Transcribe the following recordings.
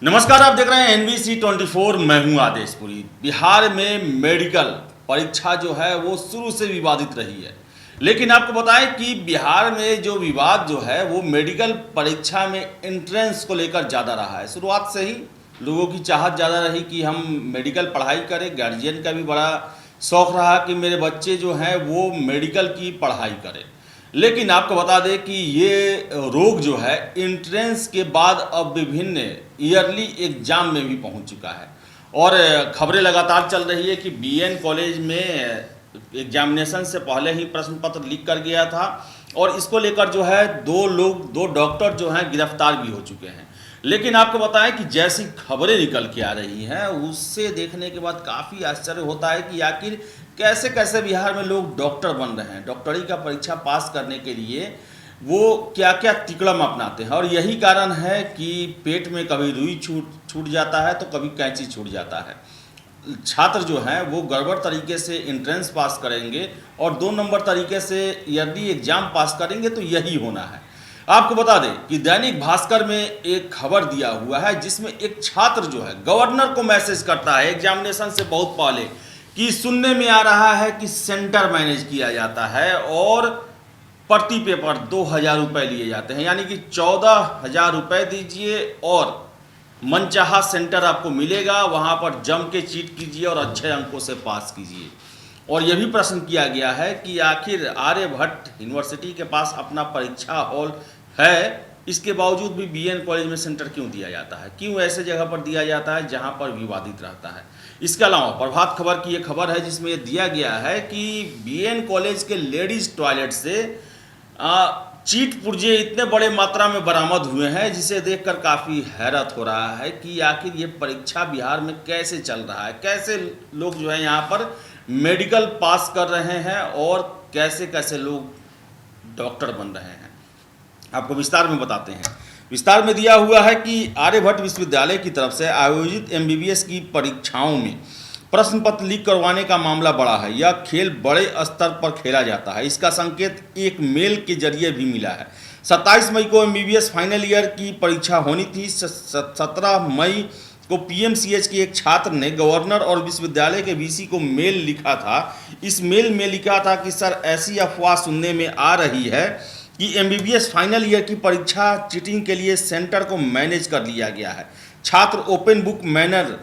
नमस्कार, आप देख रहे हैं NBC 24। मैं हूं आदेशपुरी। बिहार में मेडिकल परीक्षा जो है वो शुरू से विवादित रही है, लेकिन आपको बताएं कि बिहार में जो विवाद जो है वो मेडिकल परीक्षा में एंट्रेंस को लेकर ज़्यादा रहा है। शुरुआत से ही लोगों की चाहत ज़्यादा रही कि हम मेडिकल पढ़ाई करें। गार्जियन का भी बड़ा शौक़ रहा कि मेरे बच्चे जो हैं वो मेडिकल की पढ़ाई करें। लेकिन आपको बता दें कि ये रोग जो है एंट्रेंस के बाद अब विभिन्न ईयरली एग्जाम में भी पहुंच चुका है और खबरें लगातार चल रही है कि BN कॉलेज में एग्जामिनेशन से पहले ही प्रश्न पत्र लीक कर गया था और इसको लेकर जो है दो डॉक्टर जो हैं गिरफ्तार भी हो चुके हैं। लेकिन आपको बताएं कि जैसी खबरें निकल के आ रही हैं उससे देखने के बाद काफ़ी आश्चर्य होता है कि आखिर कैसे कैसे बिहार में लोग डॉक्टर बन रहे हैं। डॉक्टरी का परीक्षा पास करने के लिए वो क्या क्या तिकड़म अपनाते हैं और यही कारण है कि पेट में कभी रुई छूट जाता है तो कभी कैंची छूट जाता है। छात्र जो हैं वो गड़बड़ तरीके से एंट्रेंस पास करेंगे और 2 नंबर तरीके से ईयरली एग्जाम पास करेंगे तो यही होना है। आपको बता दें कि दैनिक भास्कर में एक खबर दिया हुआ है जिसमें एक छात्र जो है गवर्नर को मैसेज करता है एग्जामिनेशन से बहुत पहले कि सुनने में आ रहा है कि सेंटर मैनेज किया जाता है और प्रति पेपर 2000 रुपये लिए जाते हैं, यानी कि 14,000 रुपये दीजिए और मनचाहा सेंटर आपको मिलेगा, वहाँ पर जम के चीट कीजिए और अच्छे अंकों से पास कीजिए। और यह भी प्रश्न किया गया है कि आखिर आर्यभट्ट यूनिवर्सिटी के पास अपना परीक्षा हॉल है, इसके बावजूद भी BN कॉलेज में सेंटर क्यों दिया जाता है, क्यों ऐसे जगह पर दिया जाता है जहां पर विवादित रहता है। इसके अलावा प्रभात खबर की एक खबर है जिसमें यह दिया गया है कि BN कॉलेज के लेडीज़ टॉयलेट से चीट पुर्जे इतने बड़े मात्रा में बरामद हुए हैं जिसे देखकर काफ़ी हैरत हो रहा है कि आखिर ये परीक्षा बिहार में कैसे चल रहा है, कैसे लोग जो है यहाँ पर मेडिकल पास कर रहे हैं और कैसे कैसे लोग डॉक्टर बन रहे हैं। आपको विस्तार में बताते हैं। विस्तार में दिया हुआ है कि आर्यभट्ट विश्वविद्यालय की तरफ से आयोजित MBBS की परीक्षाओं में प्रश्न पत्र लीक करवाने का मामला बड़ा है। यह खेल बड़े स्तर पर खेला जाता है, इसका संकेत एक मेल के जरिए भी मिला है। 27 मई को MBBS फाइनल ईयर की परीक्षा होनी थी। 17 मई को PMCH के एक छात्र ने गवर्नर और विश्वविद्यालय के VC को मेल लिखा था। इस मेल में लिखा था कि सर, ऐसी अफवाह सुनने में आ रही है कि MBBS फाइनल ईयर की परीक्षा चीटिंग के लिए सेंटर को मैनेज कर लिया गया है। छात्र ओपन बुक मैनर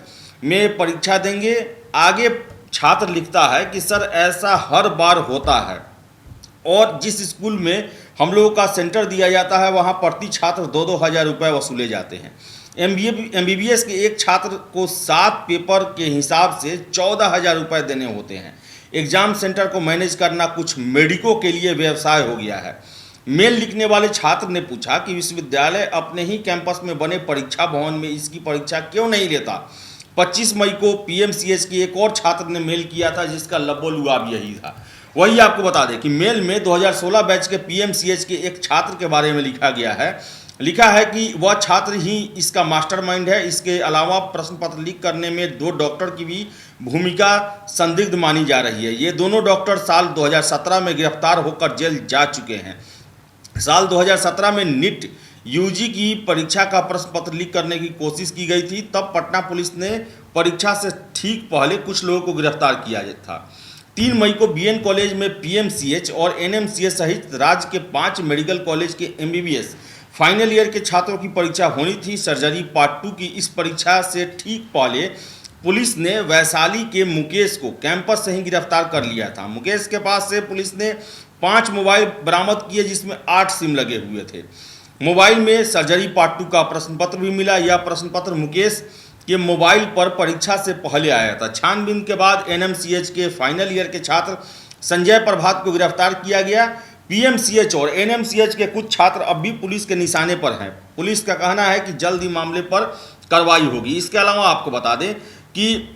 में परीक्षा देंगे। आगे छात्र लिखता है कि सर, ऐसा हर बार होता है और जिस स्कूल में हम लोगों का सेंटर दिया जाता है वहाँ प्रति छात्र 2-2 हज़ार रुपये वसूले जाते हैं। MBBS के एक छात्र को 7 पेपर के हिसाब से 14,000 रुपये देने होते हैं। एग्ज़ाम सेंटर को मैनेज करना कुछ मेडिकों के लिए व्यवसाय हो गया है। मेल लिखने वाले छात्र ने पूछा कि विश्वविद्यालय अपने ही कैंपस में बने परीक्षा भवन में इसकी परीक्षा क्यों नहीं लेता। 25 मई को PMCH के एक और छात्र ने मेल किया था जिसका लबोलुआब यही था। वही आपको बता दें कि मेल में 2016 बैच के PMCH के एक छात्र के बारे में लिखा है कि वह छात्र ही इसका मास्टरमाइंड है। इसके अलावा प्रश्न पत्र लीक करने में 2 डॉक्टर की भी भूमिका संदिग्ध मानी जा रही है। ये दोनों डॉक्टर साल 2017 में गिरफ्तार होकर जेल जा चुके हैं। साल 2017 में NEET UG की परीक्षा का प्रश्न पत्र लीक करने की कोशिश की गई थी। तब पटना पुलिस ने परीक्षा से ठीक पहले कुछ लोगों को गिरफ्तार किया था। 3 मई को BN कॉलेज में PMCH और NMCH सहित राज्य के 5 मेडिकल कॉलेज के MBBS फाइनल ईयर के छात्रों की परीक्षा होनी थी। सर्जरी पार्ट 2 की इस परीक्षा से ठीक पहले पुलिस ने वैशाली के मुकेश को कैंपस से ही गिरफ्तार कर लिया था। मुकेश के पास से पुलिस ने 5 मोबाइल बरामद किए जिसमें 8 सिम लगे हुए थे। मोबाइल में सर्जरी पार्ट 2 का प्रश्न पत्र भी मिला। यह प्रश्न पत्र मुकेश के मोबाइल पर परीक्षा से पहले आया था। छानबीन के बाद NMCH के फाइनल ईयर के छात्र संजय प्रभात को गिरफ्तार किया गया। PMCH और NMCH के कुछ छात्र अब भी पुलिस के निशाने पर हैं। पुलिस का कहना है कि जल्द ही मामले पर कार्रवाई होगी। इसके अलावा आपको बता दें कि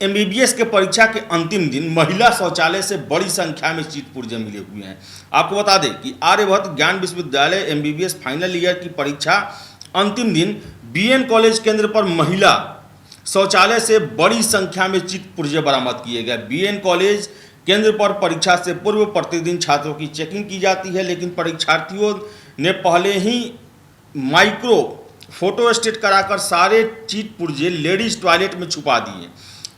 MBBS के परीक्षा के अंतिम दिन महिला शौचालय से बड़ी संख्या में चीट पुर्जे मिले हुए हैं। आपको बता दें कि आर्यभट्ट ज्ञान विश्वविद्यालय MBBS फाइनल ईयर की परीक्षा अंतिम दिन BN कॉलेज केंद्र पर महिला शौचालय से बड़ी संख्या में चीट पुर्जे बरामद किए गए। BN कॉलेज केंद्र पर परीक्षा से पूर्व प्रतिदिन छात्रों की चेकिंग की जाती है, लेकिन परीक्षार्थियों ने पहले ही माइक्रो फोटो स्टेट कराकर सारे चीट पुर्जे लेडीज टॉयलेट में छुपा दिए।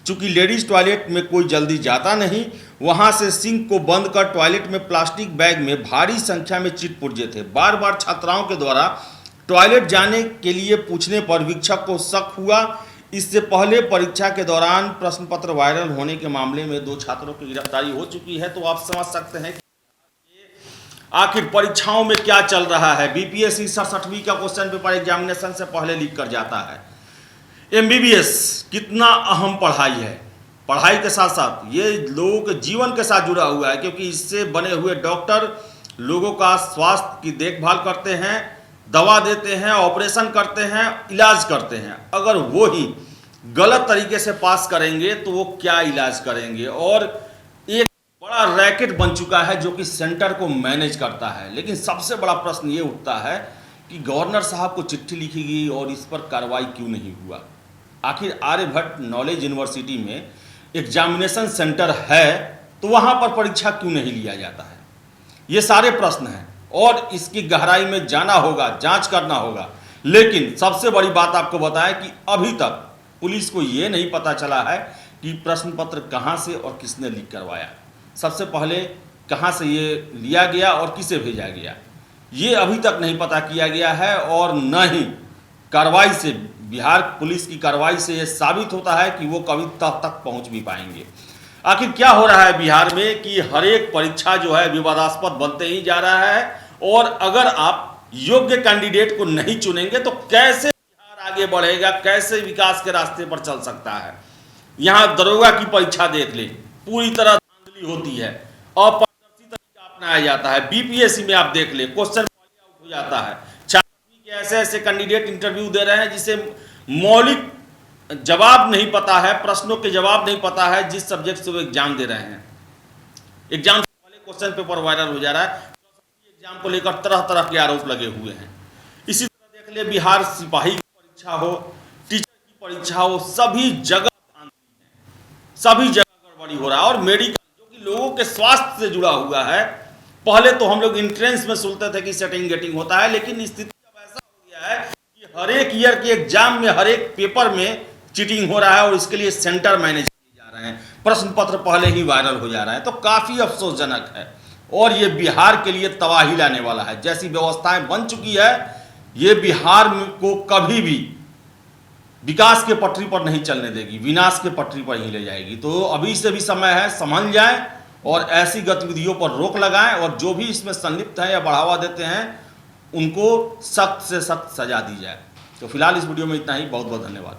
चूंकि लेडीज टॉयलेट में कोई जल्दी जाता नहीं, वहां से सिंक को बंद कर टॉयलेट में प्लास्टिक बैग में भारी संख्या में चीट पुर्जे थे। बार बार छात्राओं के द्वारा टॉयलेट जाने के लिए पूछने पर वीक्षक को शक हुआ। इससे पहले परीक्षा के दौरान प्रश्न पत्र वायरल होने के मामले में 2 छात्रों की गिरफ्तारी हो चुकी है। तो आप समझ सकते हैं कि आखिर परीक्षाओं में क्या चल रहा है। बीपीएससी 67वीं का क्वेश्चन पेपर एग्जामिनेशन से पहले लीक कर जाता है। एमबीबीएस कितना अहम पढ़ाई है। पढ़ाई के साथ साथ ये लोगों के जीवन के साथ जुड़ा हुआ है, क्योंकि इससे बने हुए डॉक्टर लोगों का स्वास्थ्य की देखभाल करते हैं, दवा देते हैं, ऑपरेशन करते हैं, इलाज करते हैं। अगर वो ही गलत तरीके से पास करेंगे तो वो क्या इलाज करेंगे। और एक बड़ा रैकेट बन चुका है जो कि सेंटर को मैनेज करता है। लेकिन सबसे बड़ा प्रश्न ये उठता है कि गवर्नर साहब को चिट्ठी लिखी गई और इस पर कार्रवाई क्यों नहीं हुआ। आखिर आर्यभट्ट नॉलेज यूनिवर्सिटी में एग्जामिनेशन सेंटर है तो वहाँ पर परीक्षा क्यों नहीं लिया जाता है। ये सारे प्रश्न हैं और इसकी गहराई में जाना होगा, जांच करना होगा। लेकिन सबसे बड़ी बात आपको बताएं कि अभी तक पुलिस को ये नहीं पता चला है कि प्रश्न पत्र कहाँ से और किसने लीक करवाया। सबसे पहले कहाँ से ये लिया गया और किसे भेजा गया, ये अभी तक नहीं पता किया गया है। और न ही कार्रवाई से, बिहार पुलिस की कार्रवाई से ये साबित होता है कि वो कभी तक पहुंच भी पाएंगे। आखिर क्या हो रहा है बिहार में कि हर एक परीक्षा जो है विवादास्पद बनते ही जा रहा है। और अगर आप योग्य कैंडिडेट को नहीं चुनेंगे तो कैसे बिहार आगे बढ़ेगा, कैसे विकास के रास्ते पर चल सकता है। यहाँ दरोगा की परीक्षा देख ले, पूरी तरह धांधली होती है, अपारदर्शी तरीका अपनाया जाता है। बीपीएससी में आप देख ले, क्वेश्चन आउट हो जाता है। ऐसे ऐसे कैंडिडेट इंटरव्यू दे रहे हैं जिसे मौलिक जवाब नहीं पता है, प्रश्नों के जवाब नहीं पता है, जिस सब्जेक्ट से वो एग्जाम दे रहे हैं। एग्जाम से पहले क्वेश्चन पेपर वायरल हो जा रहा है। एग्जाम को लेकर तरह तरह के आरोप लगे हुए हैं। इसी तरह देख ले, बिहार सिपाही की परीक्षा हो, टीचर की परीक्षा हो, सभी जगह गड़बड़ी हो रहा है। और मेडिकल जो कि लोगों के स्वास्थ्य से जुड़ा हुआ है, पहले तो हम लोग एंट्रेंस में सुनते थे कि सेटिंग गेटिंग होता है, लेकिन स्थिति है कि हर एक ईयर के एग्जाम में, हर एक पेपर में चीटिंग हो रहा है और इसके लिए सेंटर मैनेज किए जा रहे हैं। प्रश्न पत्र पहले ही वायरल हो जा रहा है। तो काफी अफसोसजनक है और ये बिहार के लिए तबाही लाने वाला है। जैसी व्यवस्थाएं बन चुकी है, ये बिहार को कभी भी विकास के पटरी पर नहीं चलने देगी, विनाश के पटरी पर ही ले जाएगी। तो अभी से भी समय है, समझ जाएं और ऐसी गतिविधियों पर रोक लगाएं। और जो भी इसमें संलिप्त हैं या बढ़ावा देते हैं उनको सख्त से सख्त सजा दी जाए। तो फिलहाल इस वीडियो में इतना ही। बहुत बहुत धन्यवाद।